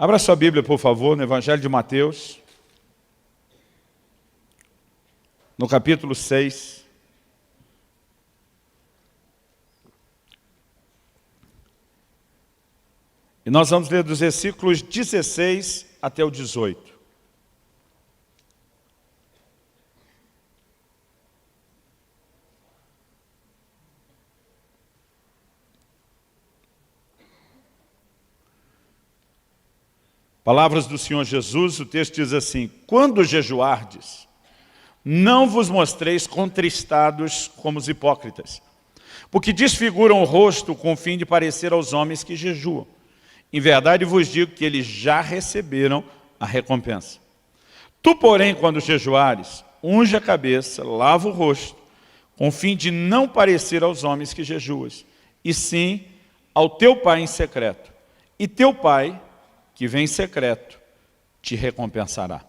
Abra sua Bíblia, por favor, no Evangelho de Mateus, no capítulo 6. E nós vamos ler dos versículos 16 até o 18. Palavras do Senhor Jesus, o texto diz assim: quando jejuardes, não vos mostreis contristados como os hipócritas, porque desfiguram o rosto com o fim de parecer aos homens que jejuam. Em verdade vos digo que eles já receberam a recompensa. Tu, porém, quando jejuares, unge a cabeça, lava o rosto, com o fim de não parecer aos homens que jejuas, e sim ao teu Pai em secreto. E teu Pai, que vem em secreto, te recompensará.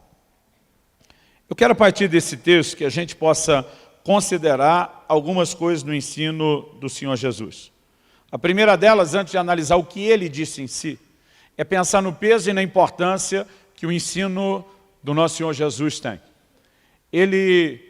Eu quero, a partir desse texto, que a gente possa considerar algumas coisas no ensino do Senhor Jesus. A primeira delas, antes de analisar o que ele disse em si, é pensar no peso e na importância que o ensino do nosso Senhor Jesus tem. Ele,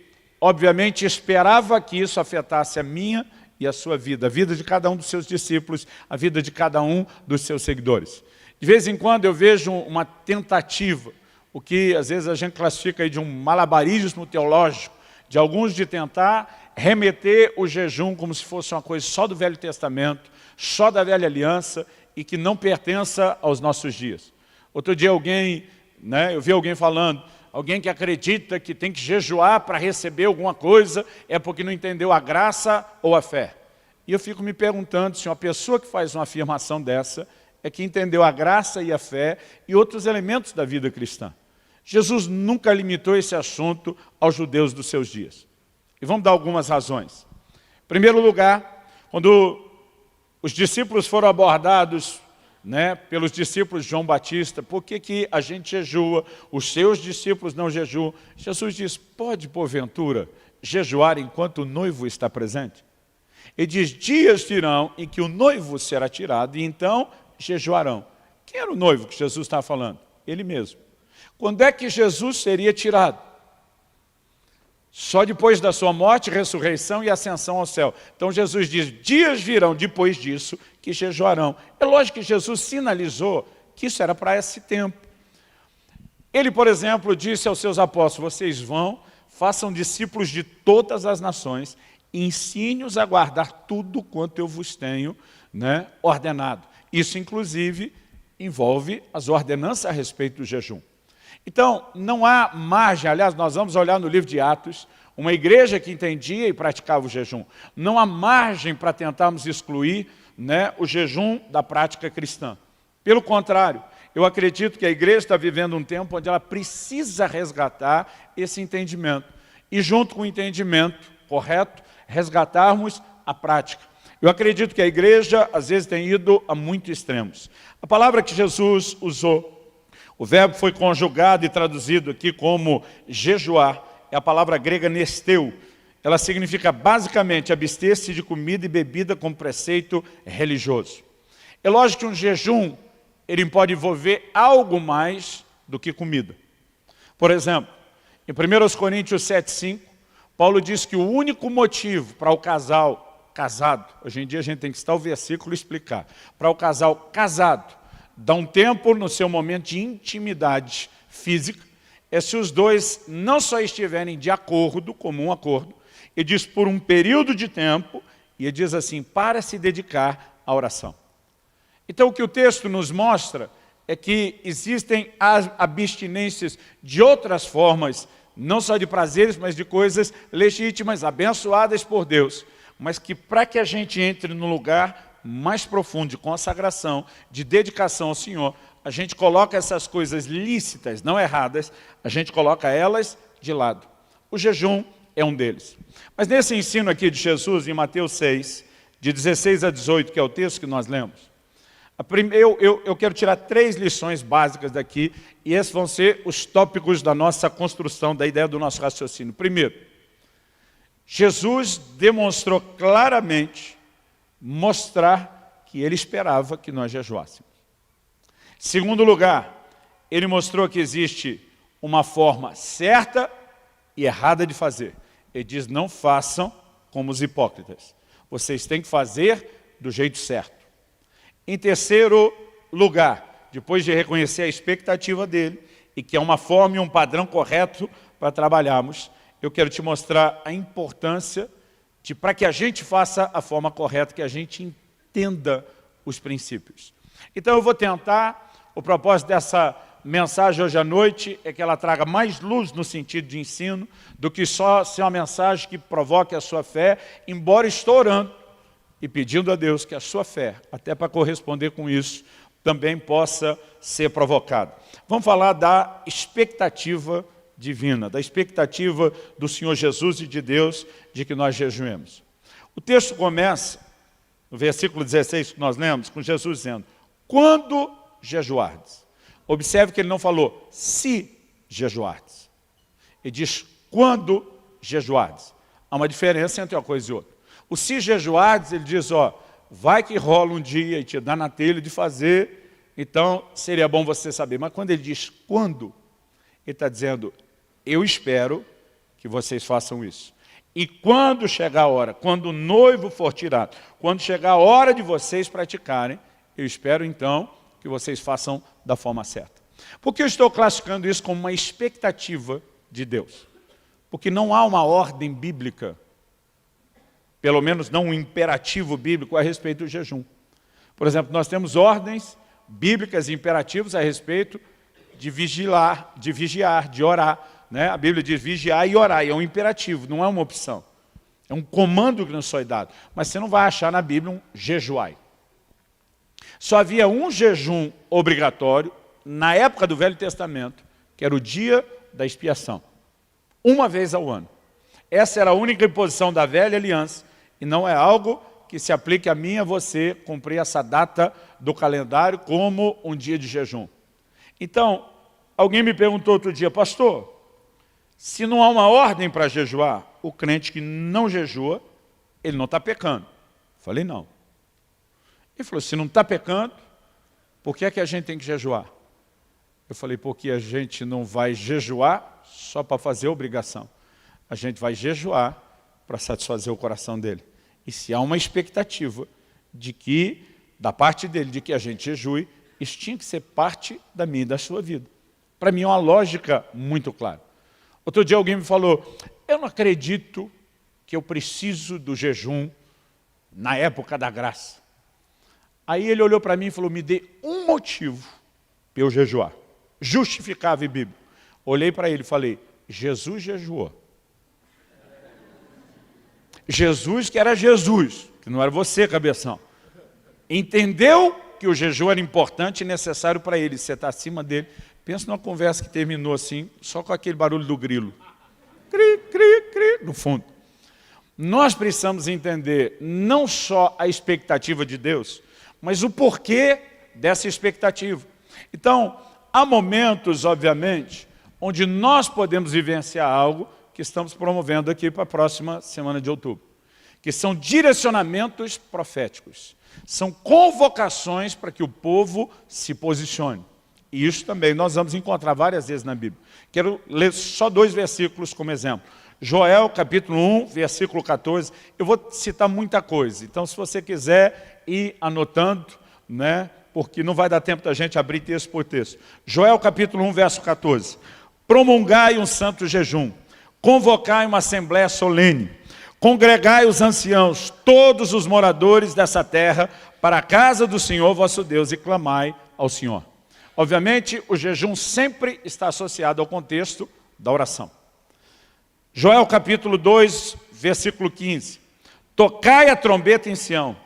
obviamente, esperava que isso afetasse a minha e a sua vida, a vida de cada um dos seus discípulos, a vida de cada um dos seus seguidores. De vez em quando eu vejo uma tentativa, o que às vezes a gente classifica aí de um malabarismo teológico, de alguns de tentar remeter o jejum como se fosse uma coisa só do Velho Testamento, só da Velha Aliança e que não pertença aos nossos dias. Outro dia eu vi alguém falando, alguém que acredita que tem que jejuar para receber alguma coisa é porque não entendeu a graça ou a fé. E eu fico me perguntando se uma pessoa que faz uma afirmação dessa é que entendeu a graça e a fé e outros elementos da vida cristã. Jesus nunca limitou esse assunto aos judeus dos seus dias. E vamos dar algumas razões. Em primeiro lugar, quando os discípulos foram abordados pelos discípulos de João Batista, por que a gente jejua, os seus discípulos não jejuam? Jesus diz, pode porventura jejuar enquanto o noivo está presente? Ele diz, dias virão em que o noivo será tirado e então jejuarão. Quem era o noivo que Jesus estava falando? Ele mesmo. Quando é que Jesus seria tirado? Só depois da sua morte, ressurreição e ascensão ao céu. Então Jesus diz, dias virão depois disso que jejuarão. É lógico que Jesus sinalizou que isso era para esse tempo. Ele, por exemplo, disse aos seus apóstolos, vocês vão, façam discípulos de todas as nações, ensine-os a guardar tudo quanto eu vos tenho ordenado. Isso, inclusive, envolve as ordenanças a respeito do jejum. Então, não há margem, aliás, nós vamos olhar no livro de Atos, uma igreja que entendia e praticava o jejum. Não há margem para tentarmos excluir o jejum da prática cristã. Pelo contrário, eu acredito que a igreja está vivendo um tempo onde ela precisa resgatar esse entendimento. E junto com o entendimento correto, resgatarmos a prática. Eu acredito que a igreja, às vezes, tem ido a muitos extremos. A palavra que Jesus usou, o verbo foi conjugado e traduzido aqui como jejuar, é a palavra grega nesteu. Ela significa, basicamente, abster-se de comida e bebida como preceito religioso. É lógico que um jejum, ele pode envolver algo mais do que comida. Por exemplo, em 1 Coríntios 7,5, Paulo diz que o único motivo para o casal casado, hoje em dia a gente tem que citar o versículo e explicar, para o casal casado, dar um tempo no seu momento de intimidade física, é se os dois não só estiverem de acordo, comum acordo, ele diz por um período de tempo, e ele diz assim, para se dedicar à oração. Então o que o texto nos mostra é que existem as abstinências de outras formas, não só de prazeres, mas de coisas legítimas, abençoadas por Deus, mas que para que a gente entre no lugar mais profundo de consagração, de dedicação ao Senhor, a gente coloca essas coisas lícitas, não erradas, a gente coloca elas de lado. O jejum é um deles. Mas nesse ensino aqui de Jesus, em Mateus 6, de 16 a 18, que é o texto que nós lemos, eu quero tirar 3 lições básicas daqui, e esses vão ser os tópicos da nossa construção, da ideia do nosso raciocínio. Primeiro, Jesus demonstrou claramente, mostrar que ele esperava que nós jejuássemos. Segundo lugar, ele mostrou que existe uma forma certa e errada de fazer. Ele diz, não façam como os hipócritas. Vocês têm que fazer do jeito certo. Em terceiro lugar, depois de reconhecer a expectativa dele, e que é uma forma e um padrão correto para trabalharmos, eu quero te mostrar a importância de, para que a gente faça a forma correta, que a gente entenda os princípios. Então eu vou tentar, o propósito dessa mensagem hoje à noite é que ela traga mais luz no sentido de ensino, do que só ser uma mensagem que provoque a sua fé, embora estou orando e pedindo a Deus que a sua fé, até para corresponder com isso, também possa ser provocada. Vamos falar da expectativa divina, da expectativa do Senhor Jesus e de Deus de que nós jejuemos. O texto começa, no versículo 16 que nós lemos, com Jesus dizendo, quando jejuardes. Observe que ele não falou, se jejuardes. Ele diz, quando jejuardes. Há uma diferença entre uma coisa e outra. O se jejuardes, ele diz, ó, vai que rola um dia e te dá na telha de fazer, então seria bom você saber. Mas quando ele diz quando, ele está dizendo, eu espero que vocês façam isso. E quando chegar a hora, quando o noivo for tirado, quando chegar a hora de vocês praticarem, eu espero então que vocês façam da forma certa. Por que eu estou classificando isso como uma expectativa de Deus? Porque não há uma ordem bíblica, pelo menos não um imperativo bíblico a respeito do jejum. Por exemplo, nós temos ordens bíblicas e imperativos a respeito de vigiar, de orar. Né? A Bíblia diz vigiar e orar, e é um imperativo, não é uma opção. É um comando que nos foi dado. Mas você não vai achar na Bíblia um jejuai. Só havia um jejum obrigatório na época do Velho Testamento, que era o dia da expiação. Uma vez ao ano. Essa era a única imposição da velha aliança, e não é algo que se aplique a mim e a você cumprir essa data do calendário como um dia de jejum. Então, alguém me perguntou outro dia, pastor, se não há uma ordem para jejuar, o crente que não jejua, ele não está pecando. Falei, não. Ele falou, se não está pecando, por que é que a gente tem que jejuar? Eu falei, porque a gente não vai jejuar só para fazer obrigação. A gente vai jejuar para satisfazer o coração dele. E se há uma expectativa de que, da parte dele, de que a gente jejue, isso tinha que ser parte da minha e da sua vida. Para mim é uma lógica muito clara. Outro dia alguém me falou, eu não acredito que eu preciso do jejum na época da graça. Aí ele olhou para mim e falou, me dê um motivo para eu jejuar. Justificável e bíblico. Olhei para ele e falei, Jesus jejuou. Jesus, que era Jesus, que não era você, cabeção, entendeu que o jejum era importante e necessário para ele. Você está acima dele. Pensa numa conversa que terminou assim, só com aquele barulho do grilo. Cri, cri, cri, no fundo. Nós precisamos entender não só a expectativa de Deus, mas o porquê dessa expectativa. Então, há momentos, obviamente, onde nós podemos vivenciar algo que estamos promovendo aqui para a próxima semana de outubro, que são direcionamentos proféticos, são convocações para que o povo se posicione. E isso também nós vamos encontrar várias vezes na Bíblia. Quero ler só 2 versículos como exemplo. Joel, capítulo 1, versículo 14. Eu vou citar muita coisa, então se você quiser ir anotando, né, porque não vai dar tempo da gente abrir texto por texto. Joel, capítulo 1, verso 14. Promulgai um santo jejum, convocai uma assembléia solene, congregai os anciãos, todos os moradores dessa terra, para a casa do Senhor vosso Deus, e clamai ao Senhor. Obviamente, o jejum sempre está associado ao contexto da oração. Joel capítulo 2, versículo 15. Tocai a trombeta em Sião,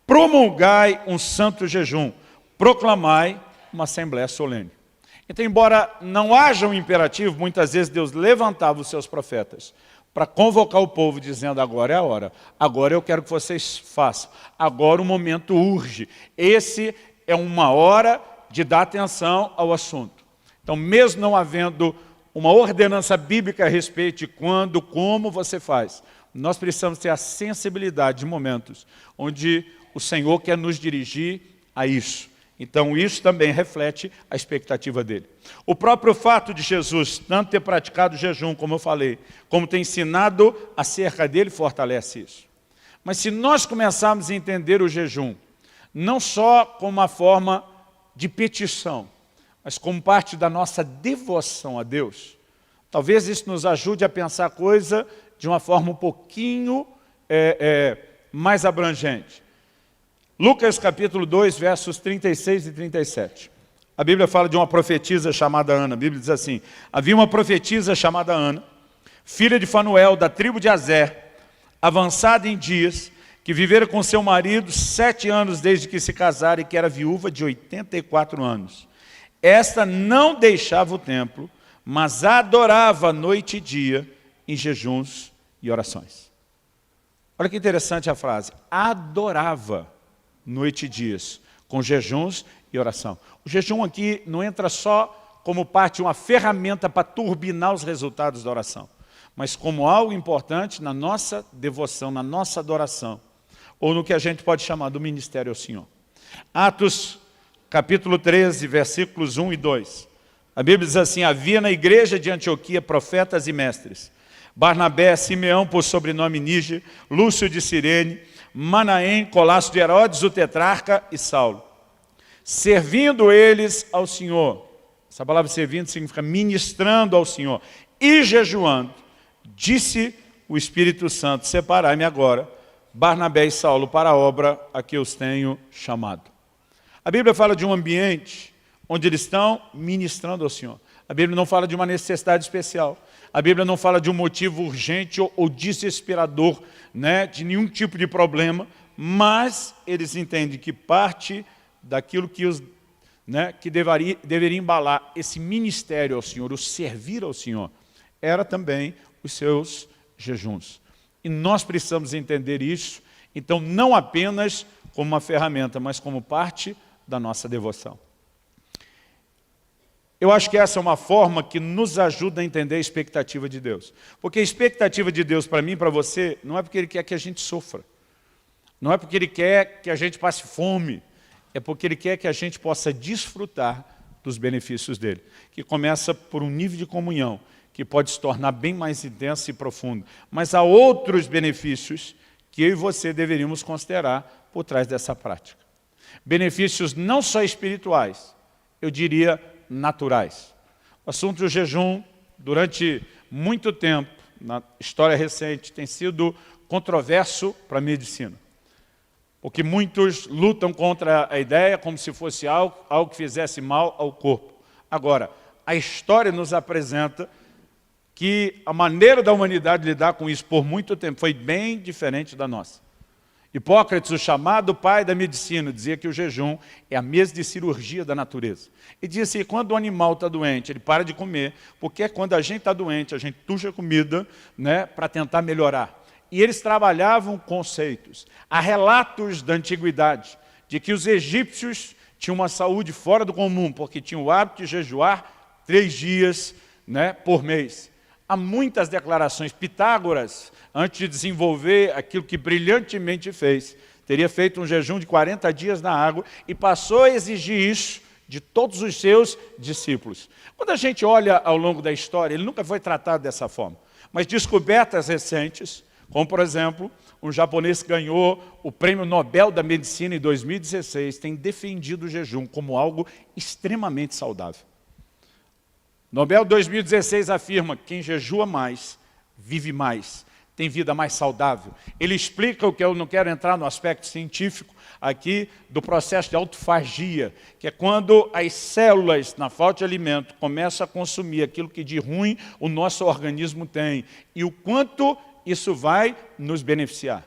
promulgai um santo jejum, proclamai uma assembléia solene. Então, embora não haja um imperativo, muitas vezes Deus levantava os seus profetas para convocar o povo, dizendo, agora é a hora, agora eu quero que vocês façam, agora o momento urge. Esse é uma hora de dar atenção ao assunto. Então, mesmo não havendo uma ordenança bíblica a respeito de quando, como você faz, nós precisamos ter a sensibilidade de momentos onde o Senhor quer nos dirigir a isso. Então isso também reflete a expectativa dele. O próprio fato de Jesus tanto ter praticado o jejum, como eu falei, como ter ensinado acerca dele, fortalece isso. Mas se nós começarmos a entender o jejum, não só como uma forma de petição, mas como parte da nossa devoção a Deus, talvez isso nos ajude a pensar a coisa de uma forma um pouquinho mais abrangente. Lucas capítulo 2, versos 36 e 37. A Bíblia fala de uma profetisa chamada Ana. A Bíblia diz assim: havia uma profetisa chamada Ana, filha de Fanuel, da tribo de Aser, avançada em dias, que vivera com seu marido 7 anos desde que se casara e que era viúva de 84 anos. Esta não deixava o templo, mas adorava noite e dia em jejuns e orações. Olha que interessante a frase. Adorava noite e dias, com jejuns e oração. O jejum aqui não entra só como parte de uma ferramenta para turbinar os resultados da oração, mas como algo importante na nossa devoção, na nossa adoração, ou no que a gente pode chamar do ministério ao Senhor. Atos capítulo 13, versículos 1 e 2. A Bíblia diz assim: havia na igreja de Antioquia profetas e mestres, Barnabé, Simeão por sobrenome Níger, Lúcio de Cirene, Manaém, Colasso de Herodes, o tetrarca, e Saulo. Servindo eles ao Senhor, essa palavra servindo significa ministrando ao Senhor, e jejuando, disse o Espírito Santo: separai-me agora, Barnabé e Saulo, para a obra a que os tenho chamado. A Bíblia fala de um ambiente onde eles estão ministrando ao Senhor. A Bíblia não fala de uma necessidade especial. A Bíblia não fala de um motivo urgente ou desesperador, né, de nenhum tipo de problema, mas eles entendem que parte daquilo que, que deveria embalar esse ministério ao Senhor, o servir ao Senhor, era também os seus jejuns. E nós precisamos entender isso, então não apenas como uma ferramenta, mas como parte da nossa devoção. Eu acho que essa é uma forma que nos ajuda a entender a expectativa de Deus. Porque a expectativa de Deus para mim e para você não é porque Ele quer que a gente sofra. Não é porque Ele quer que a gente passe fome. É porque Ele quer que a gente possa desfrutar dos benefícios dEle. Que começa por um nível de comunhão, que pode se tornar bem mais intenso e profundo. Mas há outros benefícios que eu e você deveríamos considerar por trás dessa prática. Benefícios não só espirituais, eu diria naturais. O assunto do jejum, durante muito tempo, na história recente, tem sido controverso para a medicina. Porque muitos lutam contra a ideia como se fosse algo que fizesse mal ao corpo. Agora, a história nos apresenta que a maneira da humanidade lidar com isso por muito tempo foi bem diferente da nossa. Hipócrates, o chamado pai da medicina, dizia que o jejum é a mesa de cirurgia da natureza. E dizia que quando o animal está doente, ele para de comer, porque quando a gente está doente, a gente tuxa comida, né, para tentar melhorar. E eles trabalhavam conceitos. Há relatos da antiguidade de que os egípcios tinham uma saúde fora do comum, porque tinham o hábito de jejuar 3 dias, né, por mês. Há muitas declarações. Pitágoras, antes de desenvolver aquilo que brilhantemente fez, teria feito um jejum de 40 dias na água e passou a exigir isso de todos os seus discípulos. Quando a gente olha ao longo da história, ele nunca foi tratado dessa forma. Mas descobertas recentes, como por exemplo, um japonês que ganhou o Prêmio Nobel da Medicina em 2016, tem defendido o jejum como algo extremamente saudável. Nobel 2016 afirma que quem jejua mais, vive mais, tem vida mais saudável. Ele explica o que eu não quero entrar no aspecto científico aqui do processo de autofagia, que é quando as células, na falta de alimento, começam a consumir aquilo que de ruim o nosso organismo tem e o quanto isso vai nos beneficiar.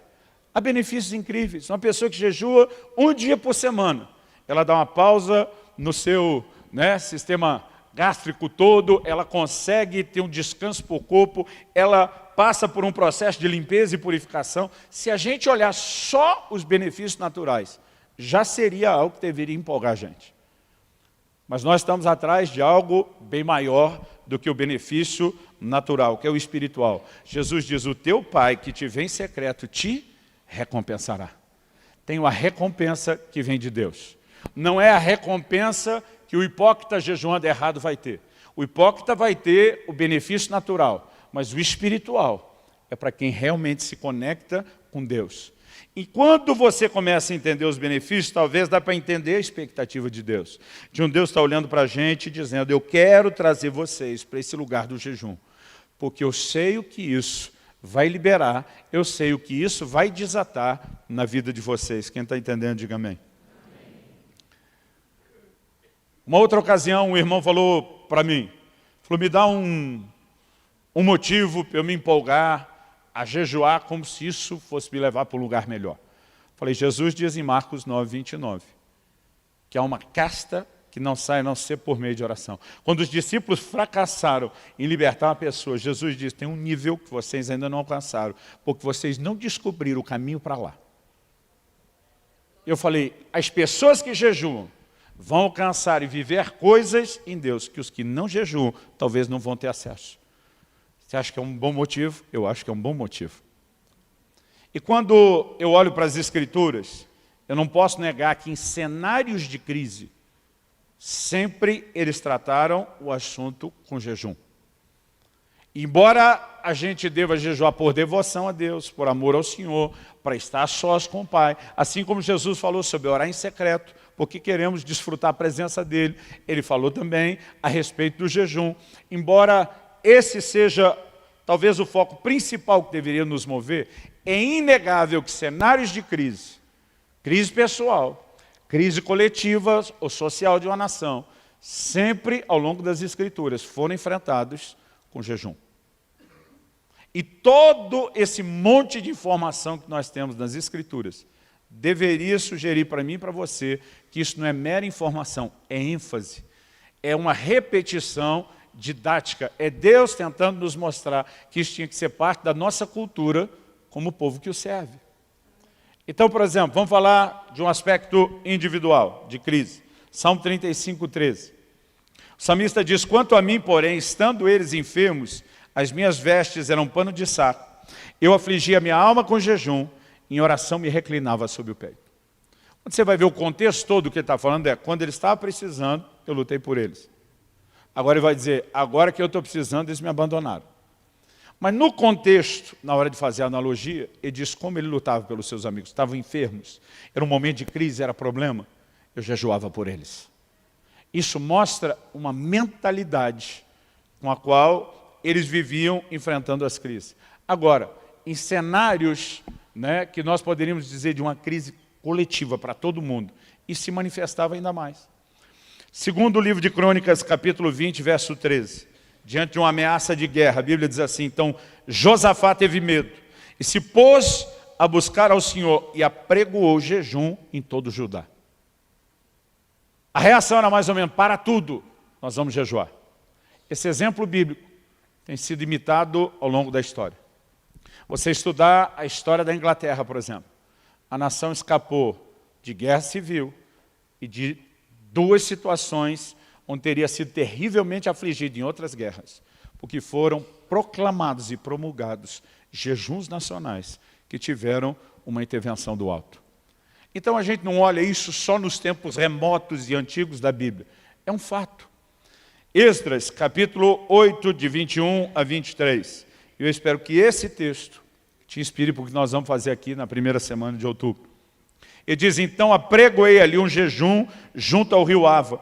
Há benefícios incríveis. Uma pessoa que jejua 1 dia por semana, ela dá uma pausa no seu sistema gástrico todo, ela consegue ter um descanso para o corpo, ela passa por um processo de limpeza e purificação. Se a gente olhar só os benefícios naturais, já seria algo que deveria empolgar a gente. Mas nós estamos atrás de algo bem maior do que o benefício natural, que é o espiritual. Jesus diz: o teu Pai que te vê em secreto te recompensará. Tem uma recompensa que vem de Deus. Não é a recompensa que o hipócrita jejuando errado vai ter. O hipócrita vai ter o benefício natural, mas o espiritual é para quem realmente se conecta com Deus. E quando você começa a entender os benefícios, talvez dá para entender a expectativa de Deus. De um Deus está olhando para a gente e dizendo, eu quero trazer vocês para esse lugar do jejum, porque eu sei o que isso vai liberar, eu sei o que isso vai desatar na vida de vocês. Quem está entendendo, diga amém. Uma outra ocasião, um irmão falou para mim, falou, me dá um motivo para eu me empolgar a jejuar como se isso fosse me levar para um lugar melhor. Falei, Jesus diz em Marcos 9, 29, que há uma casta que não sai a não ser por meio de oração. Quando os discípulos fracassaram em libertar uma pessoa, Jesus diz, tem um nível que vocês ainda não alcançaram, porque vocês não descobriram o caminho para lá. Eu falei, as pessoas que jejuam vão alcançar e viver coisas em Deus que os que não jejuam talvez não vão ter acesso. Você acha que é um bom motivo? Eu acho que é um bom motivo. E quando eu olho para as Escrituras, eu não posso negar que em cenários de crise, sempre eles trataram o assunto com jejum. Embora a gente deva jejuar por devoção a Deus, por amor ao Senhor, para estar sós com o Pai, assim como Jesus falou sobre orar em secreto, porque queremos desfrutar a presença dEle, Ele falou também a respeito do jejum. Embora esse seja talvez o foco principal que deveria nos mover, é inegável que cenários de crise, crise pessoal, crise coletiva ou social de uma nação, sempre ao longo das Escrituras foram enfrentados com jejum. E todo esse monte de informação que nós temos nas Escrituras deveria sugerir para mim e para você que isso não é mera informação, é ênfase, é uma repetição didática, é Deus tentando nos mostrar que isso tinha que ser parte da nossa cultura como povo que o serve. Então, por exemplo, vamos falar de um aspecto individual, de crise. Salmo 35, 13. O salmista diz, quanto a mim, porém, estando eles enfermos, as minhas vestes eram pano de saco, eu afligia minha alma com jejum, em oração me reclinava sobre o peito. Quando você vai ver o contexto todo do que ele está falando, é quando ele estava precisando, eu lutei por eles. Agora ele vai dizer, agora que eu estou precisando, eles me abandonaram. Mas no contexto, na hora de fazer a analogia, ele diz como ele lutava pelos seus amigos. Estavam enfermos, era um momento de crise, era problema. Eu jejuava por eles. Isso mostra uma mentalidade com a qual eles viviam enfrentando as crises. Agora, em cenários, né, que nós poderíamos dizer de uma crise coletiva para todo mundo, isso se manifestava ainda mais. Segundo o livro de Crônicas, capítulo 20, verso 13, diante de uma ameaça de guerra, a Bíblia diz assim, então Josafá teve medo e se pôs a buscar ao Senhor e apregoou jejum em todo Judá. A reação era mais ou menos, para tudo, nós vamos jejuar. Esse exemplo bíblico tem sido imitado ao longo da história. Você estudar a história da Inglaterra, por exemplo, a nação escapou de guerra civil e de duas situações onde teria sido terrivelmente afligido em outras guerras, porque foram proclamados e promulgados jejuns nacionais que tiveram uma intervenção do alto. Então a gente não olha isso só nos tempos remotos e antigos da Bíblia, é um fato. Esdras, capítulo 8, de 21 a 23. Eu espero que esse texto te inspire para o que nós vamos fazer aqui na primeira semana de outubro. Ele diz, então apregoei ali um jejum junto ao rio Ava,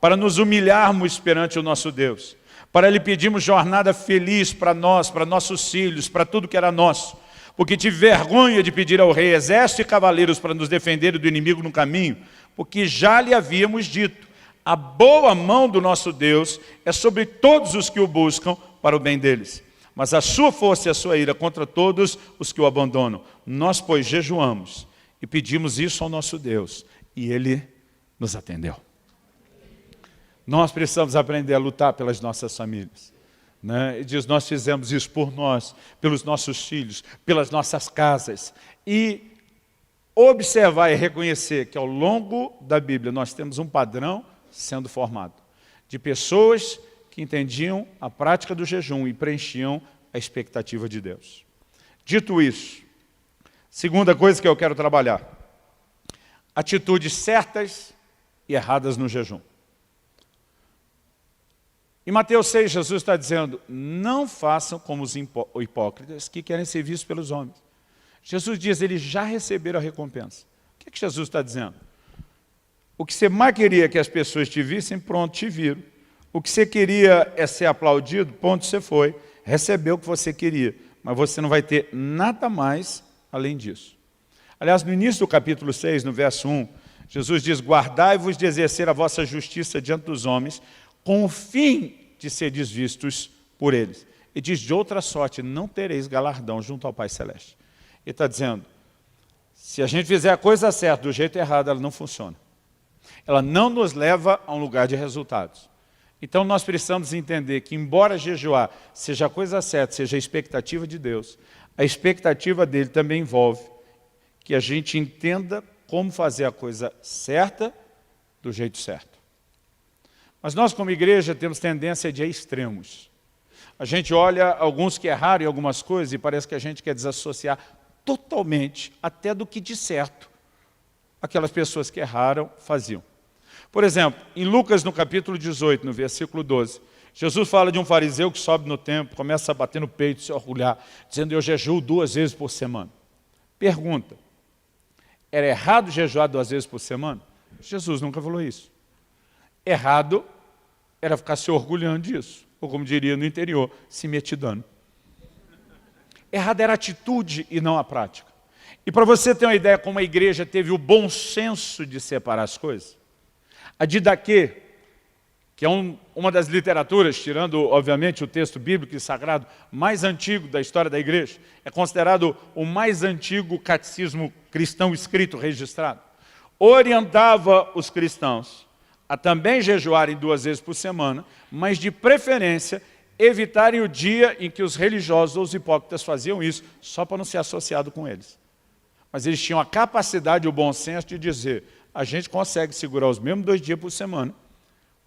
para nos humilharmos perante o nosso Deus, para lhe pedirmos jornada feliz para nós, para nossos filhos, para tudo que era nosso, porque tive vergonha de pedir ao rei exército e cavaleiros para nos defender do inimigo no caminho, porque já lhe havíamos dito, a boa mão do nosso Deus é sobre todos os que o buscam para o bem deles, mas a sua força e a sua ira contra todos os que o abandonam. Nós, pois, jejuamos e pedimos isso ao nosso Deus, e Ele nos atendeu. Nós precisamos aprender a lutar pelas nossas famílias. Né? Ele diz, nós fizemos isso por nós, pelos nossos filhos, pelas nossas casas. E observar e reconhecer que ao longo da Bíblia nós temos um padrão sendo formado, de pessoas que entendiam a prática do jejum e preenchiam a expectativa de Deus. Dito isso, segunda coisa que eu quero trabalhar, atitudes certas e erradas no jejum. Em Mateus 6, Jesus está dizendo, não façam como os hipócritas que querem ser vistos pelos homens. Jesus diz, eles já receberam a recompensa. O que Jesus está dizendo? O que você mais queria que as pessoas te vissem, pronto, te viram. O que você queria é ser aplaudido, ponto, você foi. Recebeu o que você queria, mas você não vai ter nada mais além disso. Aliás, no início do capítulo 6, no verso 1, Jesus diz, guardai-vos de exercer a vossa justiça diante dos homens, com o fim de seres vistos por eles. E diz, de outra sorte, não tereis galardão junto ao Pai Celeste. Ele está dizendo, se a gente fizer a coisa certa do jeito errado, ela não funciona. Ela não nos leva a um lugar de resultados. Então nós precisamos entender que, embora jejuar seja a coisa certa, seja a expectativa de Deus, a expectativa dele também envolve que a gente entenda como fazer a coisa certa do jeito certo. Mas nós, como igreja, temos tendência de ir a extremos. A gente olha alguns que erraram em algumas coisas e parece que a gente quer desassociar totalmente, até do que de certo, aquelas pessoas que erraram faziam. Por exemplo, em Lucas, no capítulo 18, no versículo 12, Jesus fala de um fariseu que sobe no templo, começa a bater no peito, se orgulhar, dizendo, eu jejuo 2 vezes por semana. Pergunta, era errado jejuar 2 vezes por semana? Jesus nunca falou isso. Errado era ficar se orgulhando disso, ou como diria no interior, se metidando. Errado era a atitude e não a prática. E para você ter uma ideia como a igreja teve o bom senso de separar as coisas, a Didaquê, que é uma das literaturas, tirando obviamente o texto bíblico e sagrado mais antigo da história da igreja, é considerado o mais antigo catecismo cristão escrito, registrado, orientava os cristãos a também jejuarem 2 vezes por semana, mas de preferência evitarem o dia em que os religiosos ou os hipócritas faziam isso, só para não ser associado com eles. Mas eles tinham a capacidade e o bom senso de dizer, a gente consegue segurar os mesmos 2 dias por semana,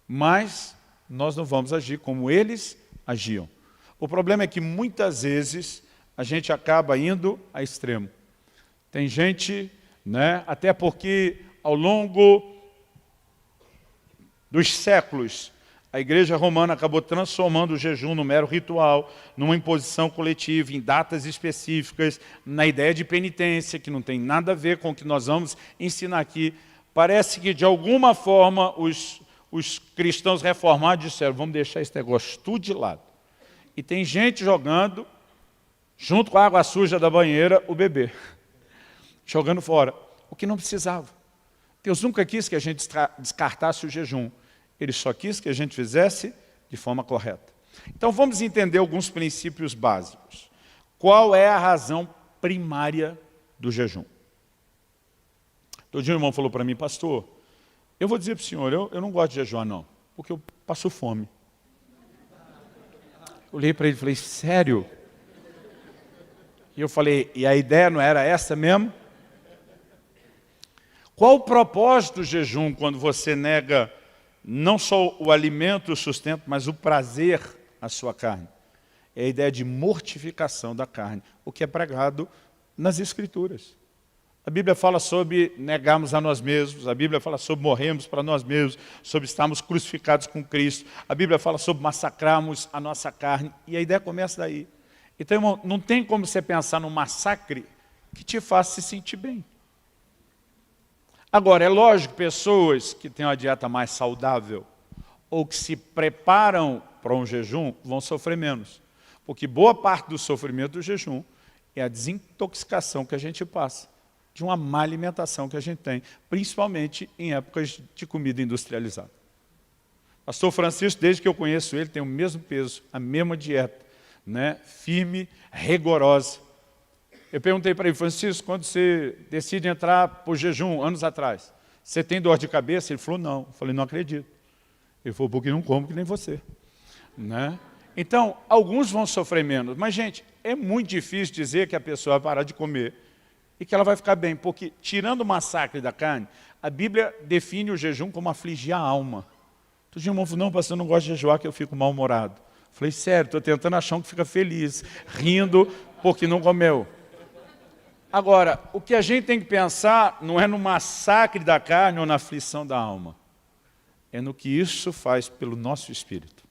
mas nós não vamos agir como eles agiam. O problema é que muitas vezes a gente acaba indo a extremo. Tem gente, até porque ao longo dos séculos, a igreja romana acabou transformando o jejum no mero ritual, numa imposição coletiva, em datas específicas, na ideia de penitência, que não tem nada a ver com o que nós vamos ensinar aqui. Parece que, de alguma forma, os cristãos reformados disseram, vamos deixar esse negócio tudo de lado. E tem gente jogando, junto com a água suja da banheira, o bebê. Jogando fora, o que não precisava. Deus nunca quis que a gente descartasse o jejum. Ele só quis que a gente fizesse de forma correta. Então vamos entender alguns princípios básicos. Qual é a razão primária do jejum? Todo dia um irmão falou para mim, pastor, eu vou dizer para o senhor, eu não gosto de jejuar não, porque eu passo fome. Eu olhei para ele e falei, sério? E eu falei, e a ideia não era essa mesmo? Qual o propósito do jejum quando você nega não só o alimento, o sustento, mas o prazer à sua carne? É a ideia de mortificação da carne, o que é pregado nas Escrituras. A Bíblia fala sobre negarmos a nós mesmos, a Bíblia fala sobre morrermos para nós mesmos, sobre estarmos crucificados com Cristo, a Bíblia fala sobre massacrarmos a nossa carne, e a ideia começa daí. Então, irmão, não tem como você pensar num massacre que te faça se sentir bem. Agora, é lógico, pessoas que têm uma dieta mais saudável ou que se preparam para um jejum vão sofrer menos. Porque boa parte do sofrimento do jejum é a desintoxicação que a gente passa de uma má alimentação que a gente tem, principalmente em épocas de comida industrializada. Pastor Francisco, desde que eu conheço ele, tem o mesmo peso, a mesma dieta, firme, rigorosa. Eu perguntei para ele, Francisco, quando você decide entrar para o jejum, anos atrás, você tem dor de cabeça? Ele falou, não. Eu falei, não acredito. Ele falou, porque não como que nem você. Então, alguns vão sofrer menos. Mas, gente, é muito difícil dizer que a pessoa vai parar de comer e que ela vai ficar bem. Porque, tirando o massacre da carne, a Bíblia define o jejum como afligir a alma. Todo dia o irmão falou, não, pastor, eu não gosto de jejuar que eu fico mal-humorado. Eu falei, sério, estou tentando achar um que fica feliz, rindo porque não comeu. Agora, o que a gente tem que pensar não é no massacre da carne ou na aflição da alma. é no que isso faz pelo nosso espírito.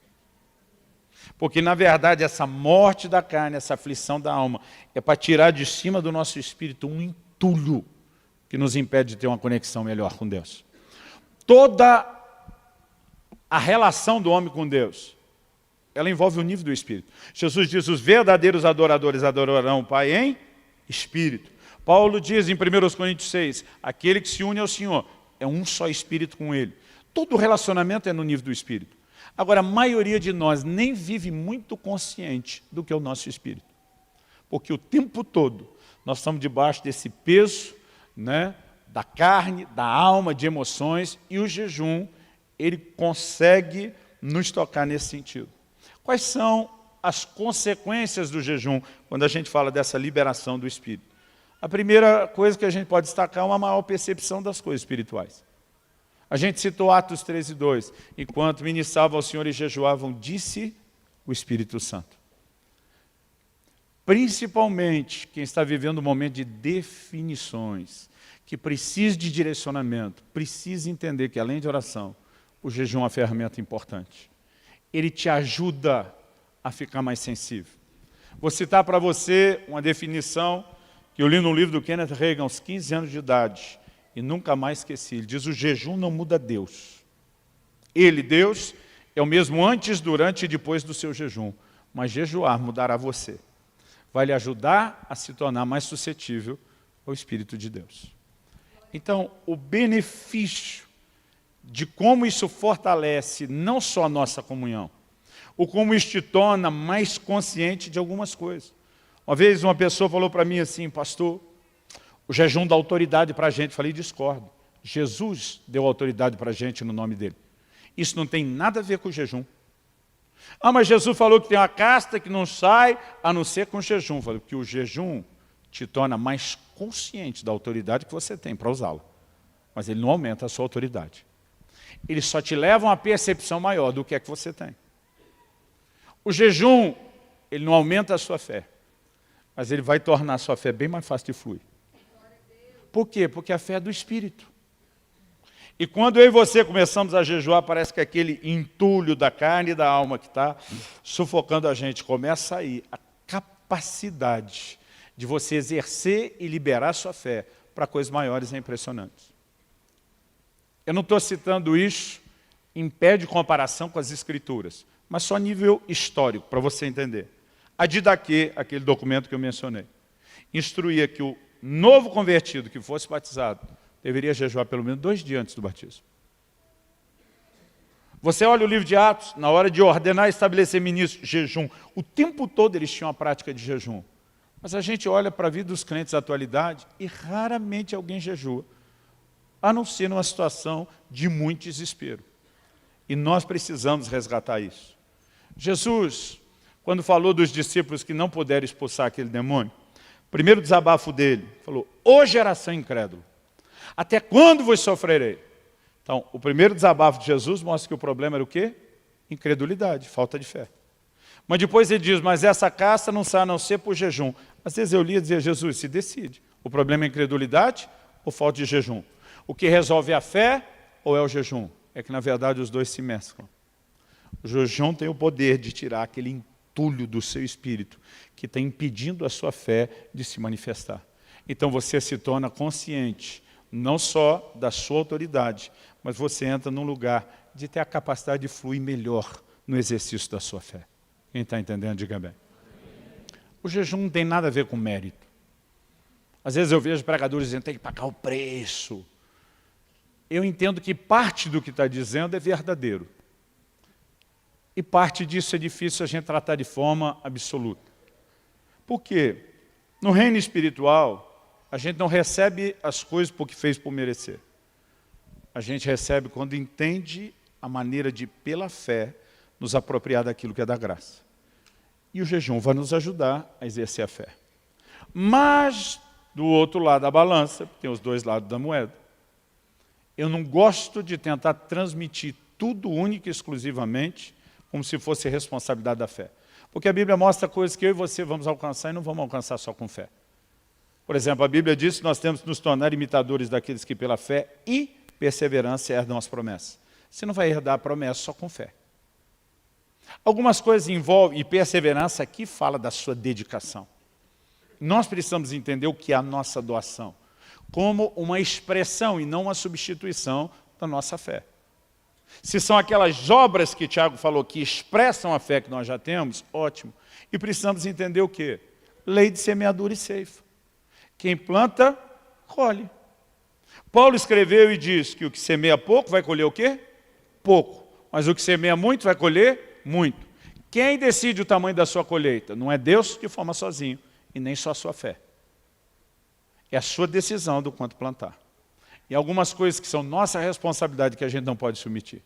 Porque, na verdade, essa morte da carne, essa aflição da alma, é para tirar de cima do nosso espírito um entulho que nos impede de ter uma conexão melhor com Deus. Toda a relação do homem com Deus, ela envolve o nível do espírito. Jesus diz, os verdadeiros adoradores adorarão o Pai em espírito. Paulo diz em 1 Coríntios 6, aquele que se une ao Senhor é um só espírito com Ele. Todo relacionamento é no nível do espírito. Agora, a maioria de nós nem vive muito consciente do que é o nosso espírito. Porque o tempo todo nós estamos debaixo desse peso, né, da carne, da alma, de emoções, e o jejum, ele consegue nos tocar nesse sentido. Quais são as consequências do jejum quando a gente fala dessa liberação do espírito? A primeira coisa que a gente pode destacar é uma maior percepção das coisas espirituais. A gente citou Atos 13:2. Enquanto ministravam ao Senhor e jejuavam, disse o Espírito Santo. Principalmente quem está vivendo um momento de definições, que precisa de direcionamento, precisa entender que, além de oração, o jejum é uma ferramenta importante. Ele te ajuda a ficar mais sensível. Vou citar para você uma definição que eu li no livro do Kenneth Hagin aos 15 anos de idade. E nunca mais esqueci. Ele diz, o jejum não muda Deus. Ele, Deus, é o mesmo antes, durante e depois do seu jejum. Mas jejuar mudará você. Vai lhe ajudar a se tornar mais suscetível ao Espírito de Deus. Então, o benefício de como isso fortalece não só a nossa comunhão, ou como isso te torna mais consciente de algumas coisas. Uma vez uma pessoa falou para mim assim, pastor, o jejum dá autoridade para a gente. Falei, discordo. Jesus deu autoridade para a gente no nome dele. Isso não tem nada a ver com o jejum. Ah, mas Jesus falou que tem uma casta que não sai a não ser com jejum. Falei, porque o jejum te torna mais consciente da autoridade que você tem para usá-lo. Mas ele não aumenta a sua autoridade. Ele só te leva a uma percepção maior do que é que você tem. O jejum, ele não aumenta a sua fé. Mas ele vai tornar a sua fé bem mais fácil de fluir. Por quê? Porque a fé é do Espírito. E quando eu e você começamos a jejuar, parece que aquele entulho da carne e da alma que está sufocando a gente, começa a ir a capacidade de você exercer e liberar a sua fé para coisas maiores e impressionantes. Eu não estou citando isso em pé de comparação com as Escrituras, mas só a nível histórico, para você entender. A Didaquê, aquele documento que eu mencionei, instruía que o novo convertido que fosse batizado deveria jejuar pelo menos 2 dias antes do batismo. Você olha o livro de Atos, na hora de ordenar e estabelecer ministros, jejum. O tempo todo eles tinham a prática de jejum. Mas a gente olha para a vida dos crentes da atualidade e raramente alguém jejua, a não ser numa situação de muito desespero. E nós precisamos resgatar isso. Jesus, quando falou dos discípulos que não puderam expulsar aquele demônio, primeiro desabafo dele, falou, ô geração incrédula, até quando vos sofrerei? Então, o primeiro desabafo de Jesus mostra que o problema era o quê? Incredulidade, falta de fé. Mas depois ele diz, mas essa casta não sai a não ser por jejum. Às vezes eu lia e dizia, Jesus, se decide. O problema é incredulidade ou falta de jejum? O que resolve é a fé ou é o jejum? É que, na verdade, os dois se mesclam. O jejum tem o poder de tirar aquele entulho do seu espírito que está impedindo a sua fé de se manifestar. Então você se torna consciente, não só da sua autoridade, mas você entra num lugar de ter a capacidade de fluir melhor no exercício da sua fé. Quem está entendendo, diga bem. O jejum não tem nada a ver com mérito. Às vezes eu vejo pregadores dizendo que tem que pagar o preço. Eu entendo que parte do que está dizendo é verdadeiro. E parte disso é difícil a gente tratar de forma absoluta. Por quê? No reino espiritual, a gente não recebe as coisas porque fez por merecer. A gente recebe quando entende a maneira de, pela fé, nos apropriar daquilo que é da graça. E o jejum vai nos ajudar a exercer a fé. Mas, do outro lado da balança, tem os dois lados da moeda. Eu não gosto de tentar transmitir tudo única e exclusivamente como se fosse responsabilidade da fé. Porque a Bíblia mostra coisas que eu e você vamos alcançar e não vamos alcançar só com fé. Por exemplo, a Bíblia diz que nós temos que nos tornar imitadores daqueles que pela fé e perseverança herdam as promessas. Você não vai herdar a promessa só com fé. Algumas coisas envolvem, e perseverança aqui fala da sua dedicação. Nós precisamos entender o que é a nossa doação, como uma expressão e não uma substituição da nossa fé. Se são aquelas obras que Tiago falou que expressam a fé que nós já temos, ótimo. E precisamos entender o quê? Lei de semeadura e ceifa. Quem planta, colhe. Paulo escreveu e diz que o que semeia pouco vai colher o quê? Pouco. Mas o que semeia muito vai colher muito. Quem decide o tamanho da sua colheita? Não é Deus que forma sozinho, e nem só a sua fé. É a sua decisão do quanto plantar. E algumas coisas que são nossa responsabilidade que a gente não pode submeter.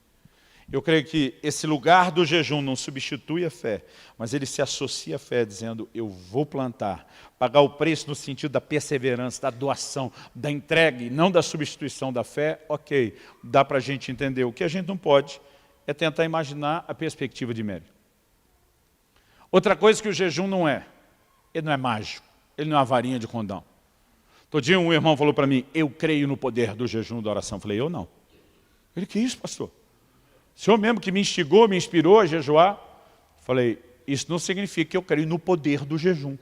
Eu creio que esse lugar do jejum não substitui a fé, mas ele se associa à fé dizendo, eu vou plantar, pagar o preço no sentido da perseverança, da doação, da entrega e não da substituição da fé, ok, dá para a gente entender. O que a gente não pode é tentar imaginar a perspectiva de médio. Outra coisa que o jejum não é, ele não é mágico, ele não é uma varinha de condão. Todo dia um irmão falou para mim, eu creio no poder do jejum e da oração. Eu falei, eu não. Ele, que isso, pastor? O senhor mesmo que me instigou, me inspirou a jejuar? Falei, isso não significa que eu creio no poder do jejum.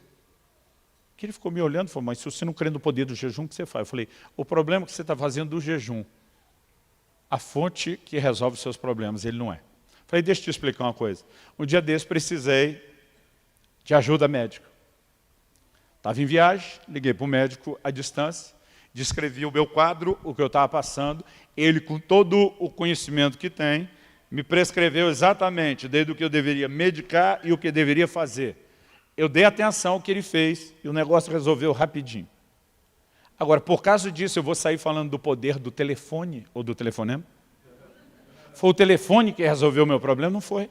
Que ele ficou me olhando e falou, mas se você não crê no poder do jejum, o que você faz? Eu falei, o problema é que você está fazendo do jejum a fonte que resolve os seus problemas, ele não é. Falei, deixa eu te explicar uma coisa. Um dia desse precisei de ajuda médica. Estava em viagem, liguei para o médico à distância, descrevi o meu quadro, o que eu estava passando, ele com todo o conhecimento que tem, me prescreveu exatamente desde o que eu deveria medicar e o que eu deveria fazer. Eu dei atenção ao que ele fez e o negócio resolveu rapidinho. Agora, por causa disso, eu vou sair falando do poder do telefone ou do telefonema? Foi o telefone que resolveu o meu problema? Não foi.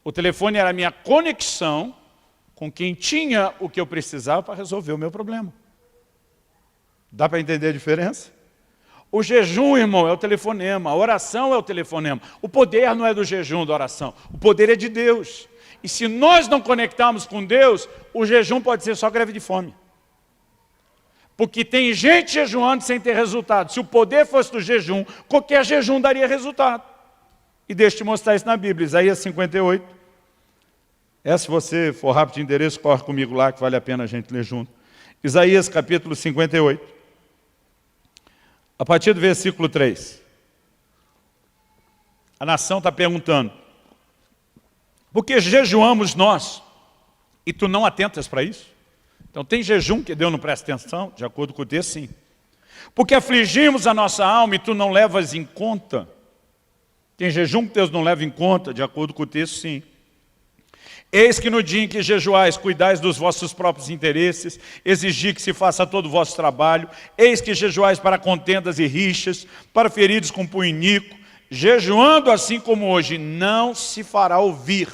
O telefone era a minha conexão com quem tinha o que eu precisava para resolver o meu problema. Dá para entender a diferença? O jejum, irmão, é o telefonema, a oração é o telefonema. O poder não é do jejum, da oração. O poder é de Deus. E se nós não conectarmos com Deus, o jejum pode ser só greve de fome. Porque tem gente jejuando sem ter resultado. Se o poder fosse do jejum, qualquer jejum daria resultado. E deixa eu te mostrar isso na Bíblia, Isaías 58. Se você for rápido de endereço, corre comigo lá, que vale a pena a gente ler junto. Isaías capítulo 58. A partir do versículo 3. A nação está perguntando, por que jejuamos nós e tu não atentas para isso? Então tem jejum que Deus não presta atenção, de acordo com o texto, sim. Porque afligimos a nossa alma e tu não levas em conta. Tem jejum que Deus não leva em conta, de acordo com o texto, sim. Eis que no dia em que jejuais, cuidais dos vossos próprios interesses, exigi que se faça todo o vosso trabalho, eis que jejuais para contendas e rixas, para feridos com punho iníquo, jejuando assim como hoje, não se fará ouvir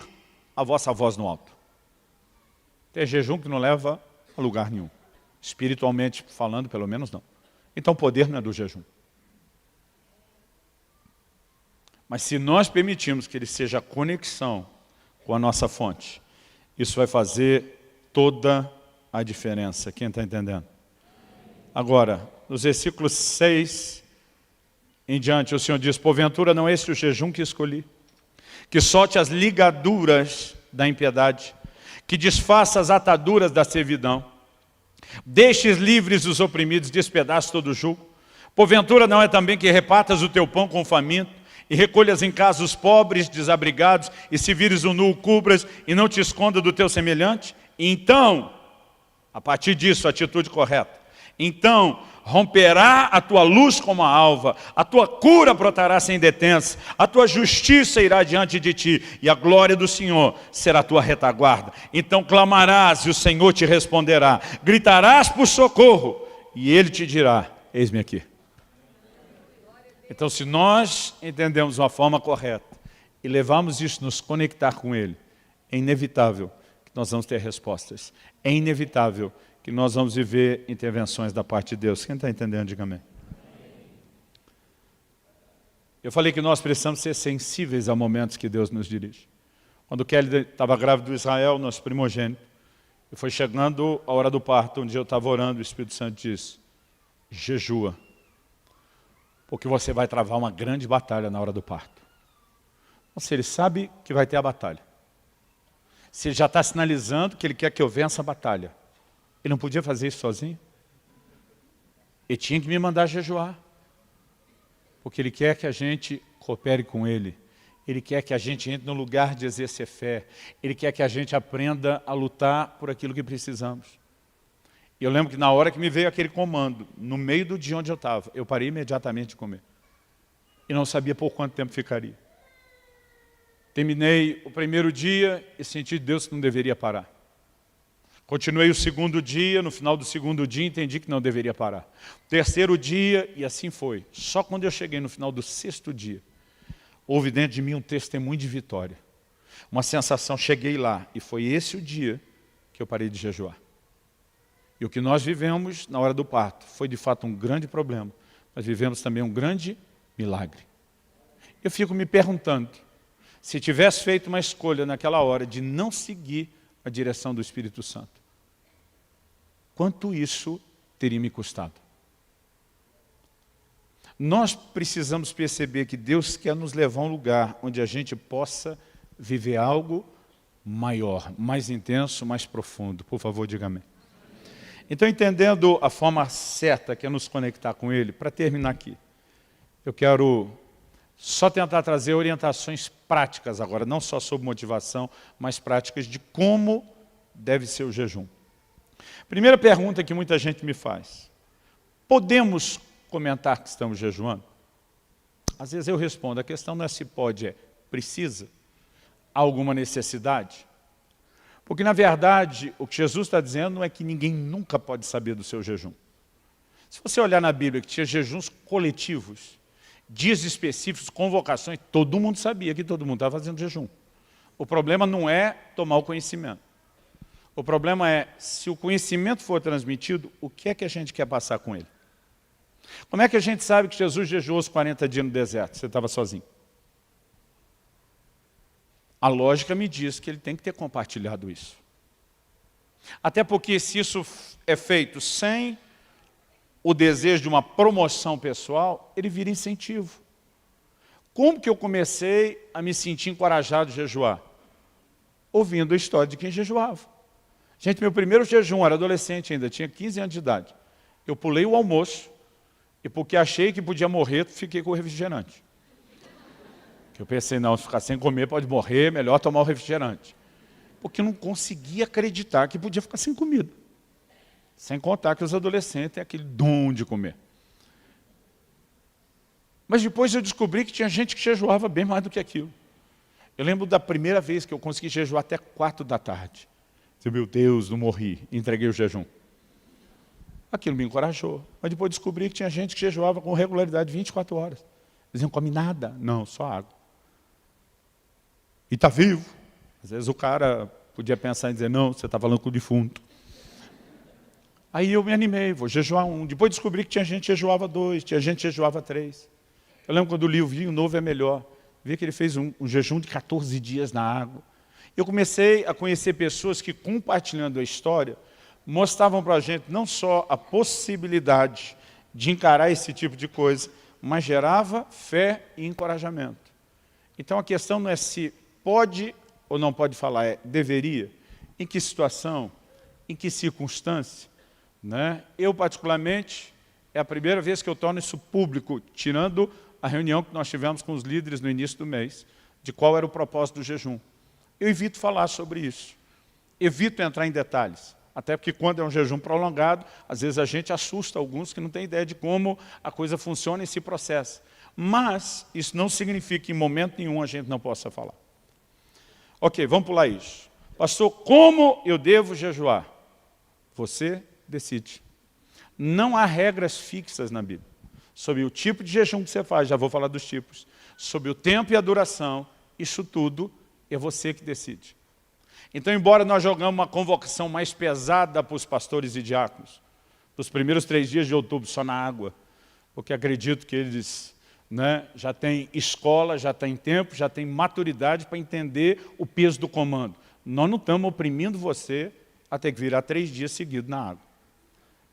a vossa voz no alto. Tem jejum que não leva a lugar nenhum. Espiritualmente falando, pelo menos não. Então o poder não é do jejum. Mas se nós permitirmos que ele seja a conexão com a nossa fonte, isso vai fazer toda a diferença. Quem está entendendo? Agora, nos versículos 6 em diante, o Senhor diz, porventura não é esse o jejum que escolhi, que solte as ligaduras da impiedade, que desfaça as ataduras da servidão, deixes livres os oprimidos, despedace todo o jugo. Porventura não é também que repartas o teu pão com o faminto, e recolhas em casa os pobres, desabrigados, e se vires o nu, cubras, e não te esconda do teu semelhante? E então, a partir disso, a atitude correta, então romperá a tua luz como a alva, a tua cura brotará sem detença, a tua justiça irá diante de ti, e a glória do Senhor será a tua retaguarda. Então clamarás, e o Senhor te responderá, gritarás por socorro, e Ele te dirá, eis-me aqui. Então, se nós entendemos uma forma correta e levarmos isso, nos conectar com Ele, é inevitável que nós vamos ter respostas. É inevitável que nós vamos viver intervenções da parte de Deus. Quem está entendendo, diga amém. Eu falei que nós precisamos ser sensíveis a momentos que Deus nos dirige. Quando Kelly estava grávida do Israel, nosso primogênito, e foi chegando a hora do parto, um dia eu estava orando, o Espírito Santo disse, jejua. Porque você vai travar uma grande batalha na hora do parto. Ou seja, ele sabe que vai ter a batalha. Se ele já está sinalizando que ele quer que eu vença a batalha, ele não podia fazer isso sozinho? Ele tinha que me mandar jejuar. Porque ele quer que a gente coopere com ele. Ele quer que a gente entre no lugar de exercer fé. Ele quer que a gente aprenda a lutar por aquilo que precisamos. E eu lembro que na hora que me veio aquele comando, no meio do dia onde eu estava, eu parei imediatamente de comer. E não sabia por quanto tempo ficaria. Terminei o primeiro dia e senti de Deus que não deveria parar. Continuei o segundo dia, no final do segundo dia entendi que não deveria parar. Terceiro dia, e assim foi. Só quando eu cheguei no final do sexto dia, houve dentro de mim um testemunho de vitória. Uma sensação, cheguei lá, e foi esse o dia que eu parei de jejuar. E o que nós vivemos na hora do parto foi de fato um grande problema, mas vivemos também um grande milagre. Eu fico me perguntando, se tivesse feito uma escolha naquela hora de não seguir a direção do Espírito Santo, quanto isso teria me custado? Nós precisamos perceber que Deus quer nos levar a um lugar onde a gente possa viver algo maior, mais intenso, mais profundo. Por favor, diga amém. Então, entendendo a forma certa que é nos conectar com Ele, para terminar aqui, eu quero só tentar trazer orientações práticas agora, não só sobre motivação, mas práticas de como deve ser o jejum. Primeira pergunta que muita gente me faz: podemos comentar que estamos jejuando? Às vezes eu respondo, a questão não é se pode, é precisa? Há alguma necessidade? Porque na verdade o que Jesus está dizendo não é que ninguém nunca pode saber do seu jejum. Se você olhar na Bíblia que tinha jejuns coletivos, dias específicos, convocações, todo mundo sabia que todo mundo estava fazendo jejum. O problema não é tomar o conhecimento. O problema é, se o conhecimento for transmitido, o que é que a gente quer passar com ele? Como é que a gente sabe que Jesus jejuou os 40 dias no deserto? Você estava sozinho. A lógica me diz que ele tem que ter compartilhado isso. Até porque se isso é feito sem o desejo de uma promoção pessoal, ele vira incentivo. Como que eu comecei a me sentir encorajado de jejuar? Ouvindo a história de quem jejuava. Gente, meu primeiro jejum, era adolescente ainda, tinha 15 anos de idade. Eu pulei o almoço e porque achei que podia morrer, fiquei com o refrigerante. Eu pensei, não, se ficar sem comer pode morrer, melhor tomar o refrigerante. Porque eu não conseguia acreditar que podia ficar sem comida. Sem contar que os adolescentes têm aquele dom de comer. Mas depois eu descobri que tinha gente que jejuava bem mais do que aquilo. Eu lembro da primeira vez que eu consegui jejuar até 4 da tarde. Eu, meu Deus, não morri, entreguei o jejum. Aquilo me encorajou. Mas depois descobri que tinha gente que jejuava com regularidade 24 horas. Eles não comem nada. Não, só água. E está vivo. Às vezes o cara podia pensar em dizer, não, você está falando com o defunto. Aí eu me animei, vou jejuar 1. Depois descobri que tinha gente que jejuava 2, tinha gente que jejuava 3. Eu lembro quando li o Vinho Novo é Melhor. Vi que ele fez um jejum de 14 dias na água. Eu comecei a conhecer pessoas que, compartilhando a história, mostravam para a gente não só a possibilidade de encarar esse tipo de coisa, mas gerava fé e encorajamento. Então a questão não é se pode ou não pode falar, é deveria. Em que situação? Em que circunstância? Né? Eu, particularmente, é a primeira vez que eu torno isso público, tirando a reunião que nós tivemos com os líderes no início do mês, de qual era o propósito do jejum. Eu evito falar sobre isso. Evito entrar em detalhes. Até porque quando é um jejum prolongado, às vezes a gente assusta alguns que não têm ideia de como a coisa funciona e se processa. Mas isso não significa que em momento nenhum a gente não possa falar. Ok, vamos pular isso. Pastor, como eu devo jejuar? Você decide. Não há regras fixas na Bíblia. Sobre o tipo de jejum que você faz, já vou falar dos tipos. Sobre o tempo e a duração, isso tudo é você que decide. Então, embora nós jogamos uma convocação mais pesada para os pastores e diáconos, dos primeiros 3 dias de outubro só na água, porque acredito que eles já têm escola, já têm tempo, já têm maturidade para entender o peso do comando. Nós não estamos oprimindo você a ter que virar 3 dias seguidos na água.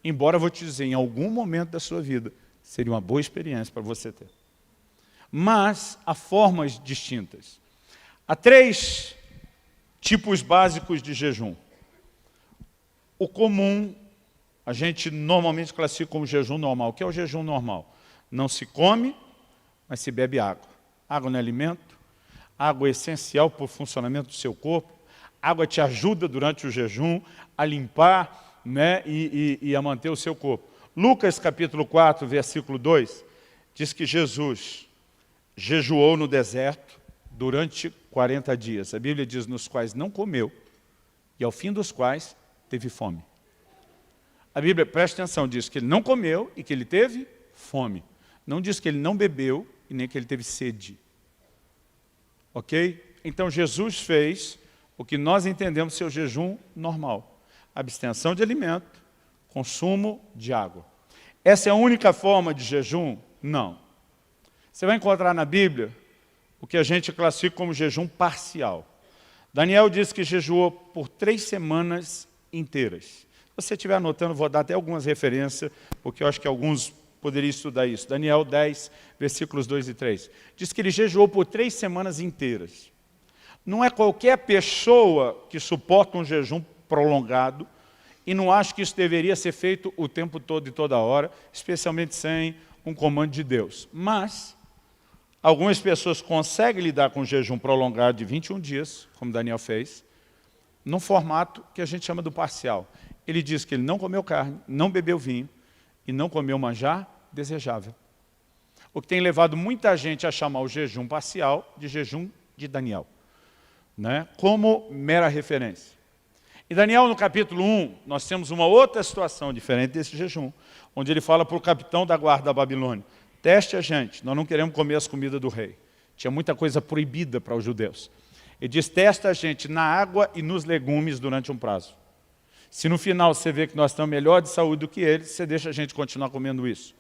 Embora eu vou te dizer, em algum momento da sua vida, seria uma boa experiência para você ter. Mas há formas distintas. Há 3 tipos básicos de jejum. O comum, a gente normalmente classifica como jejum normal. O que é o jejum normal? Não se come, mas se bebe água. Água não é alimento, água é essencial para o funcionamento do seu corpo, água te ajuda durante o jejum a limpar, né, e a manter o seu corpo. Lucas capítulo 4, versículo 2, diz que Jesus jejuou no deserto durante 40 dias. A Bíblia diz nos quais não comeu e ao fim dos quais teve fome. A Bíblia, preste atenção, diz que ele não comeu e que ele teve fome. Não diz que ele não bebeu e nem que ele teve sede. Ok? Então Jesus fez o que nós entendemos ser o jejum normal. Abstenção de alimento, consumo de água. Essa é a única forma de jejum? Não. Você vai encontrar na Bíblia o que a gente classifica como jejum parcial. Daniel diz que jejuou por 3 semanas inteiras. Se você estiver anotando, vou dar até algumas referências, porque eu acho que alguns poderiam estudar isso. Daniel 10, versículos 2 e 3. Diz que ele jejuou por 3 semanas inteiras. Não é qualquer pessoa que suporta um jejum prolongado e não acha que isso deveria ser feito o tempo todo e toda hora, especialmente sem um comando de Deus. Mas algumas pessoas conseguem lidar com um jejum prolongado de 21 dias, como Daniel fez, num formato que a gente chama do parcial. Ele diz que ele não comeu carne, não bebeu vinho e não comeu manjar desejável. O que tem levado muita gente a chamar o jejum parcial de jejum de Daniel, né, como mera referência. Em Daniel, no capítulo 1, nós temos uma outra situação diferente desse jejum, onde ele fala para o capitão da guarda da Babilônia: teste a gente, nós não queremos comer as comidas do rei. Tinha muita coisa proibida para os judeus. Ele diz: testa a gente na água e nos legumes durante um prazo. Se no final você vê que nós estamos melhor de saúde do que eles, você deixa a gente continuar comendo isso.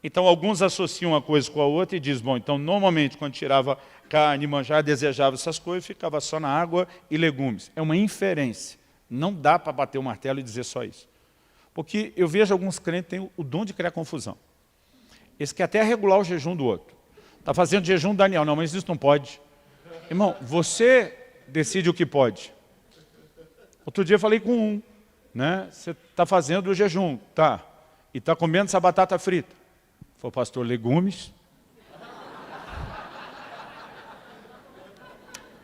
Então alguns associam uma coisa com a outra e dizem: bom, então normalmente quando tirava carne, manjar, desejava essas coisas, ficava só na água e legumes. É uma inferência. Não dá para bater o martelo e dizer só isso. Porque eu vejo alguns crentes que têm o dom de criar confusão. Esse quer até regular o jejum do outro. Está fazendo jejum Daniel, não, mas isso não pode. Irmão, você decide o que pode. Outro dia eu falei com um, né? Você está fazendo o jejum, tá? E está comendo essa batata frita. Falei: pastor, legumes.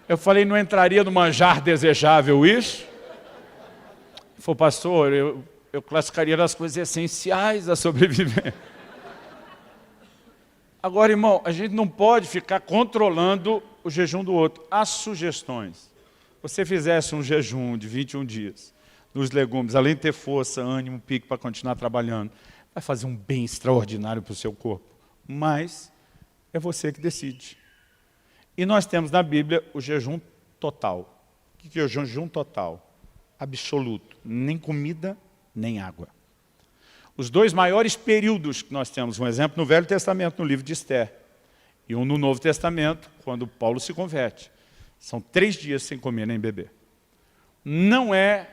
Eu falei: não entraria no manjar desejável isso? Falei: pastor, eu classificaria nas coisas essenciais da sobrevivência. Agora, irmão, a gente não pode ficar controlando o jejum do outro. Há sugestões. Se você fizesse um jejum de 21 dias nos legumes, além de ter força, ânimo, pique para continuar trabalhando, vai fazer um bem extraordinário para o seu corpo. Mas é você que decide. E nós temos na Bíblia o jejum total. O que é o jejum total? Absoluto. Nem comida, nem água. Os 2 maiores períodos que nós temos, um exemplo no Velho Testamento, no livro de Esther, e um no Novo Testamento, quando Paulo se converte. São 3 dias sem comer nem beber. Não é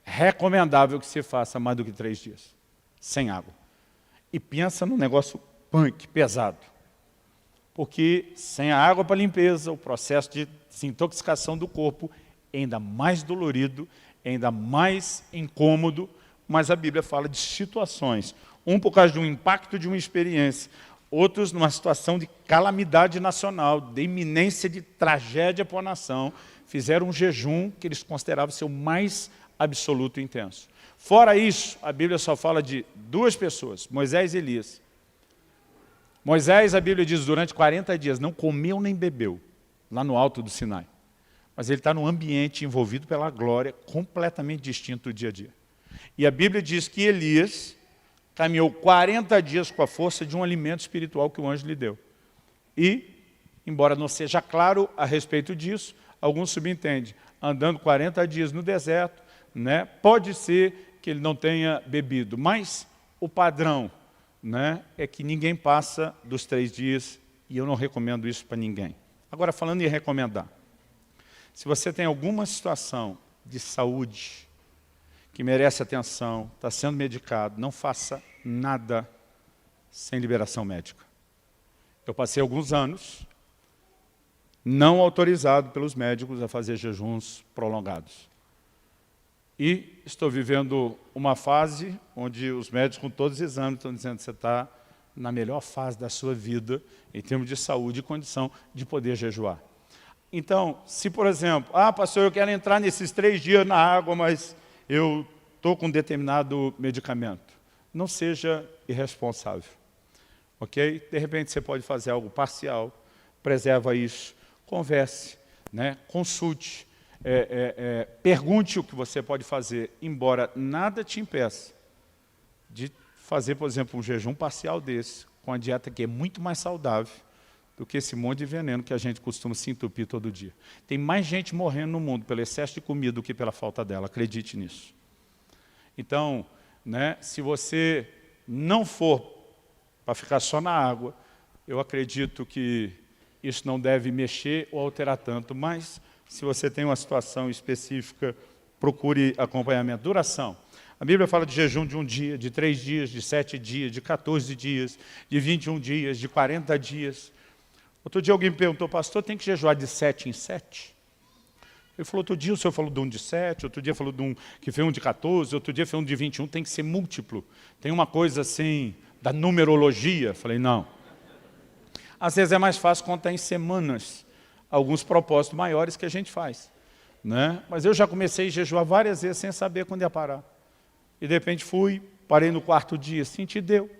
recomendável que se faça mais do que 3 dias, sem água. E pensa num negócio punk, pesado. Porque sem a água para limpeza, o processo de desintoxicação do corpo é ainda mais dolorido, é ainda mais incômodo, mas a Bíblia fala de situações. Um por causa de um impacto de uma experiência, outros numa situação de calamidade nacional, de iminência de tragédia para a nação, fizeram um jejum que eles consideravam ser o mais absoluto e intenso. Fora isso, a Bíblia só fala de 2 pessoas, Moisés e Elias. Moisés, a Bíblia diz, durante 40 dias não comeu nem bebeu, lá no alto do Sinai. Mas ele está num ambiente envolvido pela glória, completamente distinto do dia a dia. E a Bíblia diz que Elias caminhou 40 dias com a força de um alimento espiritual que o anjo lhe deu. E, embora não seja claro a respeito disso, alguns subentendem, andando 40 dias no deserto, né, pode ser que ele não tenha bebido, mas o padrão, né, é que ninguém passa dos 3 dias, e eu não recomendo isso para ninguém. Agora, falando em recomendar, se você tem alguma situação de saúde que merece atenção, está sendo medicado, não faça nada sem liberação médica. Eu passei alguns anos não autorizado pelos médicos a fazer jejuns prolongados. E estou vivendo uma fase onde os médicos, com todos os exames, estão dizendo que você está na melhor fase da sua vida, em termos de saúde e condição de poder jejuar. Então, se por exemplo, pastor, eu quero entrar nesses 3 dias na água, mas eu estou com determinado medicamento. Não seja irresponsável, ok? De repente você pode fazer algo parcial, preserva isso, converse, né? Consulte, pergunte o que você pode fazer, embora nada te impeça de fazer, por exemplo, um jejum parcial desse, com a dieta que é muito mais saudável do que esse monte de veneno que a gente costuma se entupir todo dia. Tem mais gente morrendo no mundo pelo excesso de comida do que pela falta dela, acredite nisso. Então, né, se você não for para ficar só na água, eu acredito que isso não deve mexer ou alterar tanto, mas se você tem uma situação específica, procure acompanhamento. Duração. A Bíblia fala de jejum de 1 dia, de 3 dias, de 7 dias, de 14 dias, de 21 dias, de 40 dias. Outro dia alguém me perguntou, pastor, tem que jejuar de 7 em 7? Ele falou, outro dia o senhor falou de um de 7, outro dia falou de um que fez um de 14, outro dia fez um de 21, tem que ser múltiplo. Tem uma coisa assim, da numerologia. Falei, não. Às vezes é mais fácil contar em semanas alguns propósitos maiores que a gente faz, né? Mas eu já comecei a jejuar várias vezes sem saber quando ia parar. E de repente parei no 4º dia, senti deu.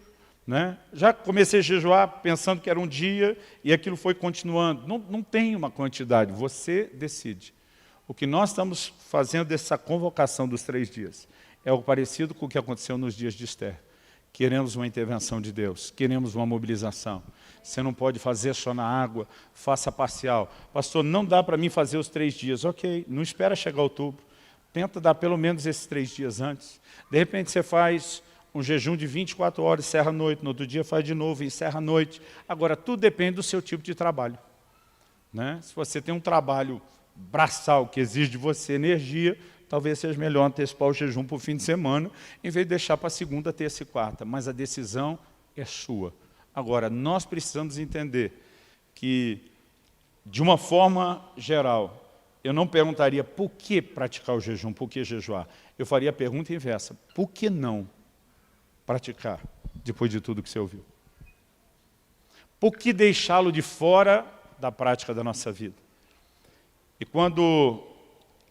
Né? Já comecei a jejuar pensando que era um dia e aquilo foi continuando. Não tem uma quantidade, você decide. O que nós estamos fazendo dessa convocação dos 3 dias é algo parecido com o que aconteceu nos dias de Esther. Queremos uma intervenção de Deus, queremos uma mobilização. Você não pode fazer só na água, faça parcial. Pastor, não dá para mim fazer os 3 dias. Ok, não espera chegar outubro. Tenta dar pelo menos esses 3 dias antes. De repente você faz um jejum de 24 horas, encerra à noite, no outro dia faz de novo, encerra à noite. Agora, tudo depende do seu tipo de trabalho, né? Se você tem um trabalho braçal que exige de você energia, talvez seja melhor antecipar o jejum para o fim de semana, em vez de deixar para a segunda, terça e quarta. Mas a decisão é sua. Agora, nós precisamos entender que, de uma forma geral, eu não perguntaria por que praticar o jejum, por que jejuar. Eu faria a pergunta inversa, por que não praticar, depois de tudo que você ouviu? Por que deixá-lo de fora da prática da nossa vida? E quando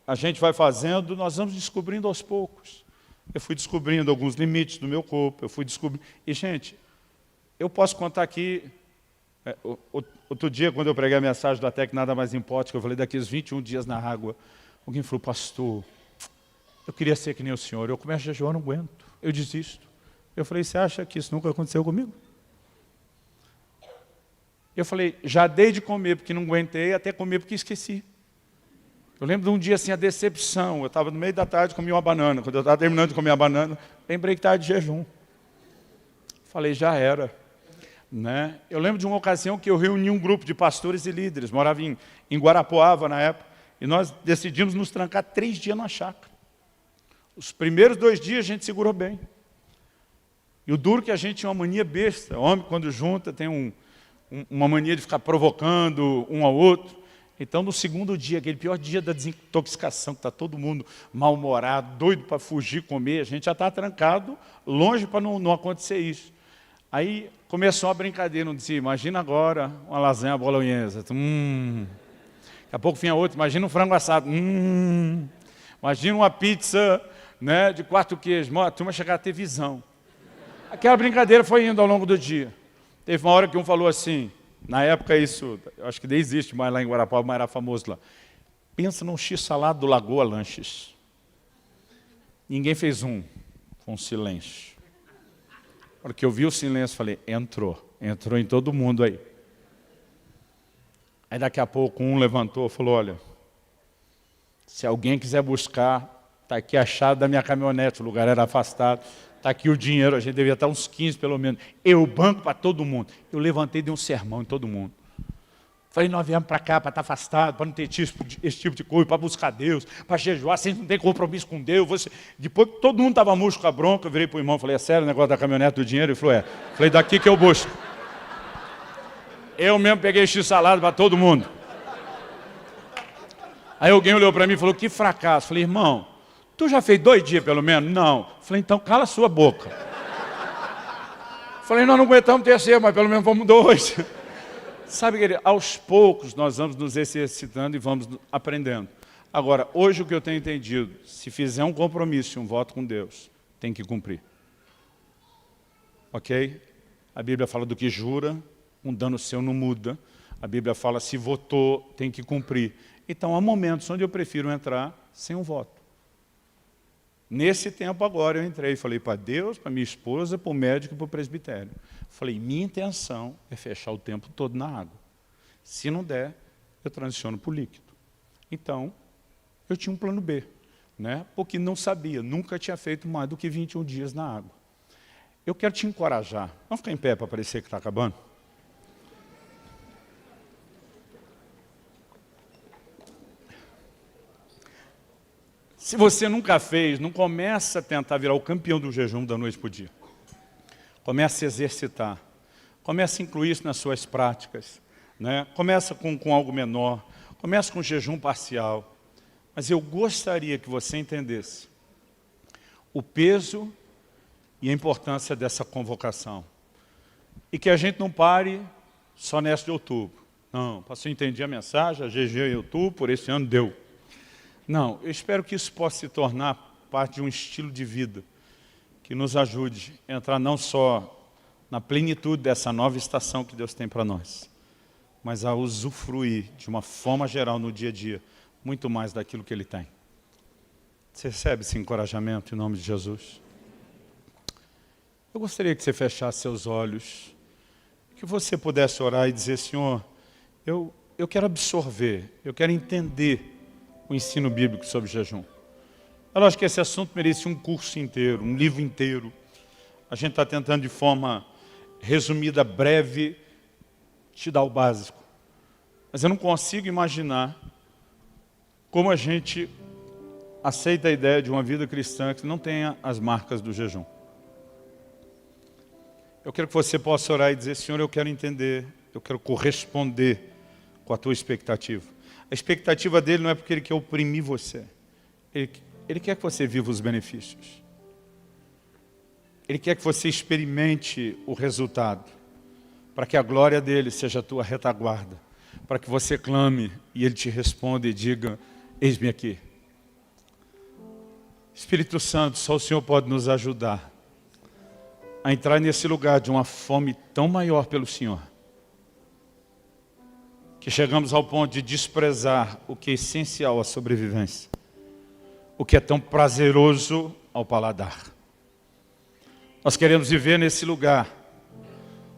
a gente vai fazendo, nós vamos descobrindo aos poucos. Eu fui descobrindo alguns limites do meu corpo, eu fui descobrindo... E, gente, eu posso contar aqui... Outro dia, quando eu preguei a mensagem do Até que Nada Mais Importa, que eu falei daqueles 21 dias na água, alguém falou, pastor, eu queria ser que nem o senhor, eu começo a jejuar, não aguento, eu desisto. Eu falei, você acha que isso nunca aconteceu comigo? Eu falei, já dei de comer porque não aguentei, até comer porque esqueci. Eu lembro de um dia assim, a decepção, eu estava no meio da tarde, comi uma banana, quando eu estava terminando de comer a banana, lembrei que estava de jejum. Falei, já era. Né? Eu lembro de uma ocasião que eu reuni um grupo de pastores e líderes, morava em Guarapuava na época, e nós decidimos nos trancar 3 dias na chácara. Os primeiros 2 dias a gente segurou bem. E o duro que a gente tinha uma mania besta, homem quando junta tem uma mania de ficar provocando um ao outro. Então no segundo dia, aquele pior dia da desintoxicação, que está todo mundo mal-humorado, doido para fugir, comer, a gente já está trancado, longe para não acontecer isso. Aí começou uma brincadeira, não dizia, imagina agora uma lasanha bolonhesa. Daqui a pouco vinha outra, imagina um frango assado. Imagina uma pizza, né, de 4 queijos. A turma chegava a ter visão. Aquela brincadeira foi indo ao longo do dia. Teve uma hora que um falou assim, na época isso, acho que nem existe mais lá em Guarapuava, mas era famoso lá. Pensa num x-salado do Lagoa Lanches. Ninguém fez foi um silêncio. Na hora que eu vi o silêncio, falei, entrou em todo mundo aí. Aí daqui a pouco um levantou e falou, olha, se alguém quiser buscar, está aqui a chave da minha caminhonete, o lugar era afastado, está aqui o dinheiro, a gente devia estar uns 15 pelo menos. Eu banco para todo mundo. Eu levantei e dei um sermão em todo mundo. Falei, nós viemos para cá para estar afastado, para não ter esse tipo de coisa, para buscar Deus, para jejuar, sem não ter compromisso com Deus. Depois que todo mundo estava murcho com a bronca, eu virei para o irmão e falei, é sério o negócio da caminhonete do dinheiro? Ele falou, é. Falei, daqui que eu busco. Eu mesmo peguei x-salada para todo mundo. Aí alguém olhou para mim e falou, que fracasso. Falei, irmão, tu já fez 2 dias pelo menos? Não. Falei, então cala a sua boca. Falei, nós não aguentamos terceiro, mas pelo menos vamos 2. Sabe, querido, aos poucos nós vamos nos exercitando e vamos aprendendo. Agora, hoje o que eu tenho entendido, se fizer um compromisso e um voto com Deus, tem que cumprir. Ok? A Bíblia fala do que jura, um dano seu não muda. A Bíblia fala, se votou, tem que cumprir. Então, há momentos onde eu prefiro entrar sem um voto. Nesse tempo agora eu entrei e falei para Deus, para minha esposa, para o médico e para o presbitério. Falei, minha intenção é fechar o tempo todo na água. Se não der, eu transiciono para o líquido. Então, eu tinha um plano B, né? Porque não sabia, nunca tinha feito mais do que 21 dias na água. Eu quero te encorajar. Vamos ficar em pé para parecer que está acabando? Se você nunca fez, não começa a tentar virar o campeão do jejum da noite para o dia. Comece a exercitar. Comece a incluir isso nas suas práticas, né? Começa com algo menor. Comece com jejum parcial. Mas eu gostaria que você entendesse o peso e a importância dessa convocação. E que a gente não pare só nessa de outubro. Não, pastor, entendi a mensagem, a jejum em outubro, por esse ano deu. Não, eu espero que isso possa se tornar parte de um estilo de vida que nos ajude a entrar não só na plenitude dessa nova estação que Deus tem para nós, mas a usufruir de uma forma geral no dia a dia, muito mais daquilo que Ele tem. Você recebe esse encorajamento em nome de Jesus? Eu gostaria que você fechasse seus olhos, que você pudesse orar e dizer, Senhor, eu quero absorver, eu quero entender o ensino bíblico sobre jejum. Eu acho que esse assunto merece um curso inteiro, um livro inteiro. A gente está tentando de forma resumida, breve, te dar o básico. Mas eu não consigo imaginar como a gente aceita a ideia de uma vida cristã que não tenha as marcas do jejum. Eu quero que você possa orar e dizer, Senhor, eu quero entender, eu quero corresponder com a tua expectativa. A expectativa dele não é porque ele quer oprimir você. Ele quer que você viva os benefícios. Ele quer que você experimente o resultado, para que a glória dele seja a tua retaguarda, para que você clame e ele te responda e diga, eis-me aqui. Espírito Santo, só o Senhor pode nos ajudar a entrar nesse lugar de uma fome tão maior pelo Senhor, que chegamos ao ponto de desprezar o que é essencial à sobrevivência, o que é tão prazeroso ao paladar. Nós queremos viver nesse lugar,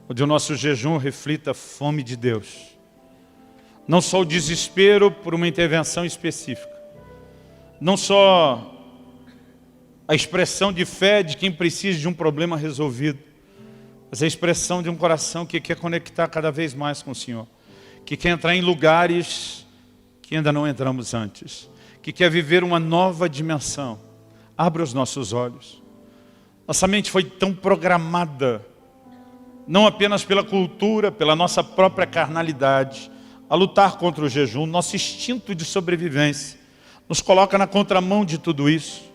onde o nosso jejum reflita a fome de Deus. Não só o desespero por uma intervenção específica, não só a expressão de fé de quem precisa de um problema resolvido, mas a expressão de um coração que quer conectar cada vez mais com o Senhor, que quer entrar em lugares que ainda não entramos antes, que quer viver uma nova dimensão. Abra os nossos olhos. Nossa mente foi tão programada, não apenas pela cultura, pela nossa própria carnalidade, a lutar contra o jejum. Nosso instinto de sobrevivência nos coloca na contramão de tudo isso.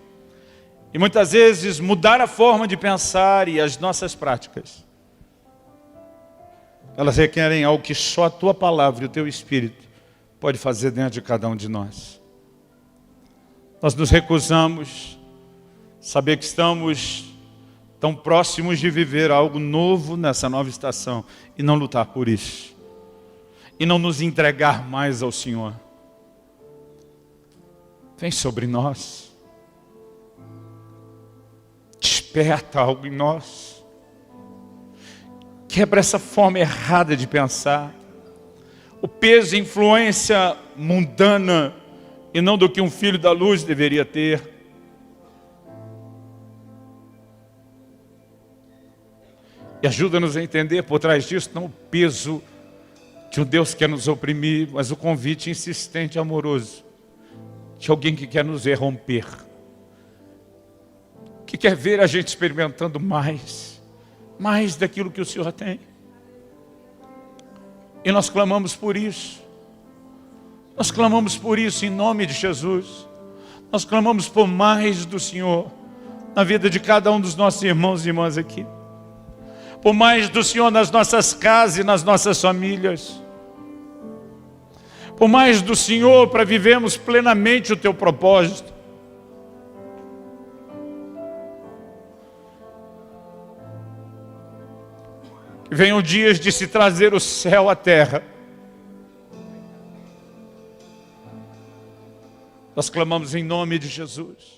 E muitas vezes mudar a forma de pensar e as nossas práticas, elas requerem algo que só a tua palavra e o teu Espírito pode fazer dentro de cada um de nós. Nós nos recusamos a saber que estamos tão próximos de viver algo novo nessa nova estação e não lutar por isso. E não nos entregar mais ao Senhor. Vem sobre nós. Desperta algo em nós. Quebra essa forma errada de pensar. O peso e influência mundana e não do que um filho da luz deveria ter. E ajuda-nos a entender por trás disso não o peso de um Deus que quer nos oprimir, mas o convite insistente e amoroso de alguém que quer nos romper, que quer ver a gente experimentando mais daquilo que o Senhor tem. E nós clamamos por isso, Nós clamamos por isso em nome de Jesus. Nós clamamos por mais do Senhor na vida de cada um dos nossos irmãos e irmãs aqui. Por mais do Senhor nas nossas casas e nas nossas famílias. Por mais do Senhor para vivermos plenamente o Teu propósito. Que venham dias de se trazer o céu à terra. Nós clamamos em nome de Jesus.